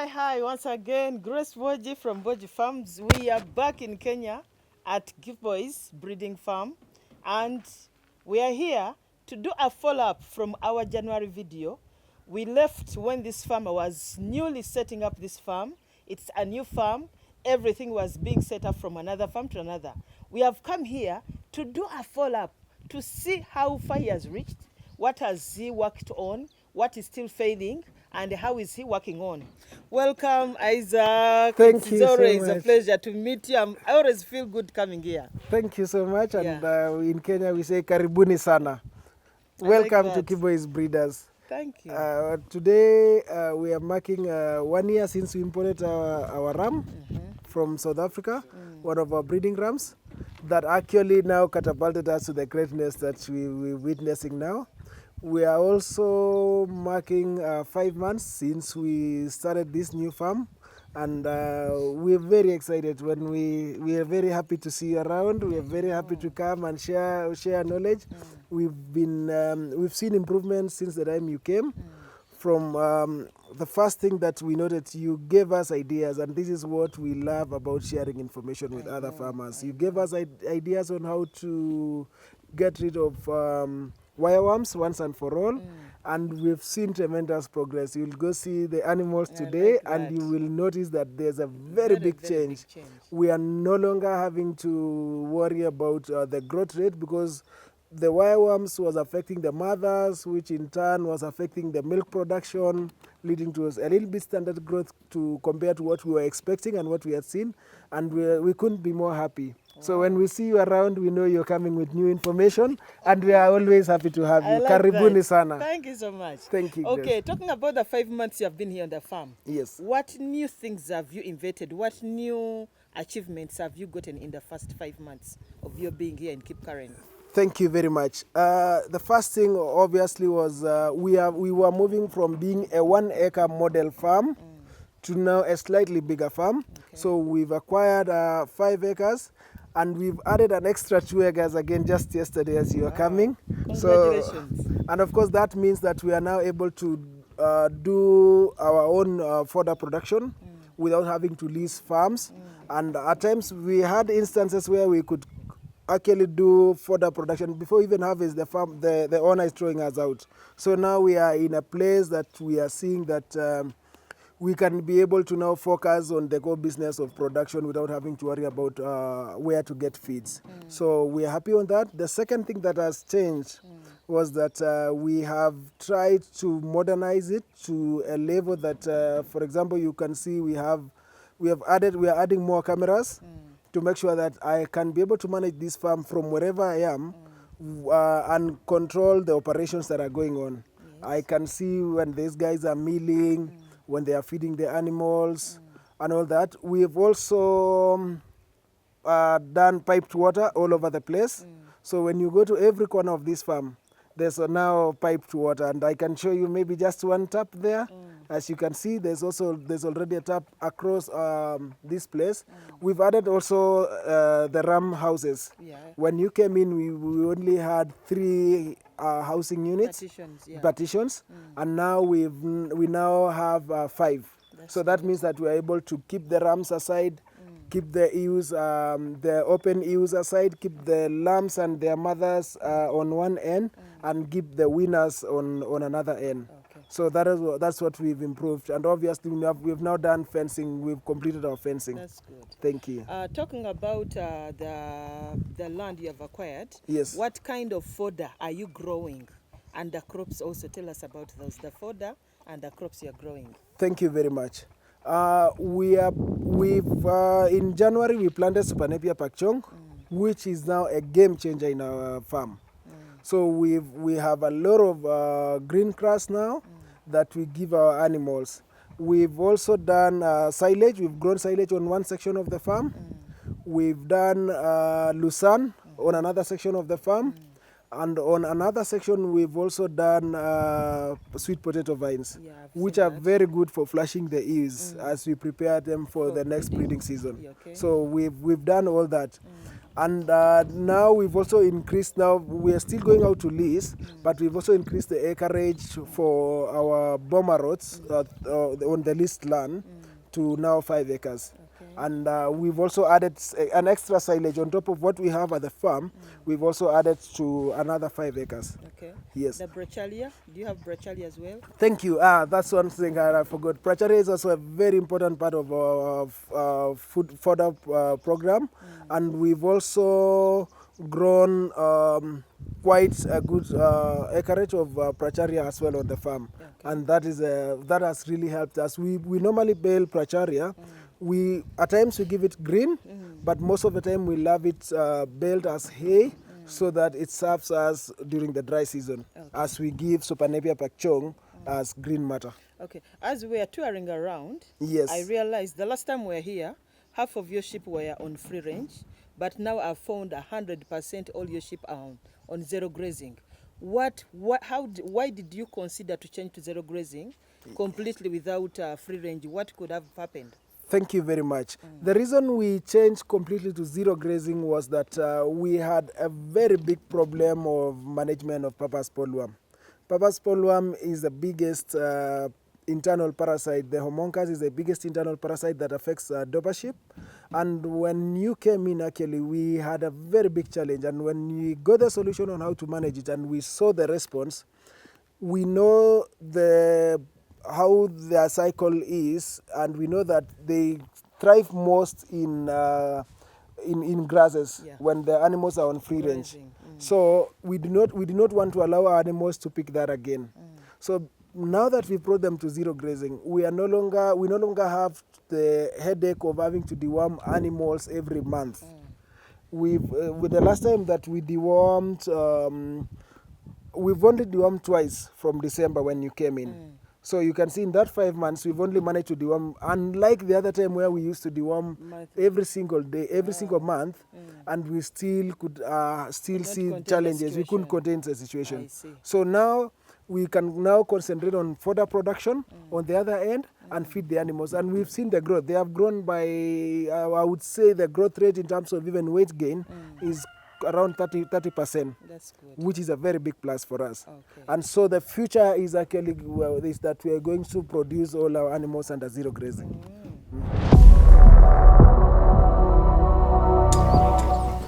Hi, once again, Grace Boji from Boji Farms. We are back in Kenya at Giveaways Breeding Farm, and we are here to do a follow-up from our January video. We left when this farmer was newly setting up this farm. It's a new farm. Everything was being set up from another farm to another. We have come here to do a follow-up to see how far he has reached, what has he worked on, what is still failing, and how is he working on. Welcome, Isaac. Thank you It's always so much. a pleasure to meet you. I always feel good coming here. Thank you so much. And Yeah. in Kenya, we say karibuni sana. I Welcome like to that. Giveaways Breeders. Thank you. Today, we are marking 1 year since we imported our ram from South Africa, one of our breeding rams, that actually now catapulted us to the greatness that we're witnessing now. We are also marking 5 months since we started this new farm, and we're very excited. When we are very happy to see you around. We are very happy to come and share knowledge. We've seen improvements since the time you came. From the first thing that we noted, you gave us ideas, and this is what we love about sharing information with other farmers. You gave us ideas on how to get rid of wireworms once and for all, and we've seen tremendous progress. You'll go see the animals today, like and that. you will notice that there's a very big change. We are no longer having to worry about the growth rate, because the wireworms was affecting the mothers, which in turn was affecting the milk production, leading to a little bit standard growth to compare to what we were expecting and what we had seen, and we couldn't be more happy. So when we see you around, we know you're coming with new information, and we are always happy to have you. I like Karibuni that. sana. Thank you so much. Thank you, Okay, Grace. talking about the 5 months you have been here on the farm. Yes. What new things have you invented? What new achievements have you gotten in the first 5 months of your being here in Cape Karen? Thank you very much. The first thing obviously was we were moving from being a 1 acre model farm to now a slightly bigger farm. Okay. So we've acquired 5 acres, and we've added an extra 2 acres again just yesterday as you are coming. Congratulations. So, and of course that means that we are now able to do our own fodder production without having to lease farms. And at times we had instances where we could actually do fodder production before even harvest the farm. The owner is throwing us out. So now we are in a place that we are seeing that we can be able to now focus on the core business of production without having to worry about where to get feeds. So we are happy on that. The second thing that has changed was that we have tried to modernize it to a level that, for example, you can see we are adding more cameras to make sure that I can be able to manage this farm from wherever I am and control the operations that are going on. Yes. I can see when these guys are milling, when they are feeding the animals, and all that. We've also done piped water all over the place. So when you go to every corner of this farm, there's now piped water, and I can show you maybe just one tap there. As you can see, there's already a tap across this place. We've added also the ram houses. Yeah. When you came in, we only had 3 housing units, partitions, and now we now have 5. So that means that we are able to keep the rams aside, keep the ewes, the open ewes aside, keep the lambs and their mothers on one end, and keep the winners on another end. Okay. So that's what we've improved. And obviously we've now done fencing. We've completed our fencing. That's good. Thank you. Talking about the land you have acquired, yes. What kind of fodder are you growing? And the crops also, tell us about those, the fodder and the crops you're growing. Thank you very much. In January we planted Super Napier Pakchong, which is now a game changer in our farm. So we have a lot of green grass now that we give our animals. We've also done silage. We've grown silage on one section of the farm. We've done lucerne on another section of the farm. And on another section, we've also done sweet potato vines, which are very good for flushing the ewes as we prepare them for the next breeding season. Okay. So we've done all that. And now we've also increased, now we are still going out to lease, but we've also increased the acreage for our bomber roads on the leased land to now 5 acres. Okay. And we've also added an extra silage on top of what we have at the farm. We've also added to another 5 acres. Okay. Yes. The brachalia, do you have brachalia as well? Thank you. That's one thing I forgot. Bracharia is also a very important part of our food fodder program, and we've also grown quite a good acreage of bracharia as well on the farm, and that has really helped us. We normally bale bracharia. We at times we give it green, but most of the time we love it baled as hay, so that it serves us during the dry season, as we give Sopanepia pachong as green matter. Okay. As we are touring around, Yes. I realized the last time we were here, half of your sheep were on free range, but now I've found 100% all your sheep are on zero grazing. Why did you consider to change to zero grazing completely without free range? What could have happened? Thank you very much. The reason we changed completely to zero grazing was that we had a very big problem of management of Papa's polywworm. Papa's polywworm is the biggest internal parasite. The homuncus is the biggest internal parasite that affects Dorper sheep. And when you came in, actually, we had a very big challenge. And when we got the solution on how to manage it and we saw the response, we know how their cycle is, and we know that they thrive most in grasses when the animals are on free range. So we do not want to allow our animals to pick that again. So now that we brought them to zero grazing, we no longer have the headache of having to deworm animals every month. With the last time that we dewormed, we've only dewormed twice from December when you came in. So you can see in that 5 months, we've only managed to deworm, unlike the other time where we used to deworm every single day, every single month, and we still could see challenges. We couldn't contain the situation. So now we can now concentrate on fodder production on the other end and feed the animals. And we've seen the growth. They have grown by, I would say the growth rate in terms of even weight gain is around 30%. That's good. Which is a very big plus for us. Okay. And so the future is actually is that we are going to produce all our animals under zero grazing.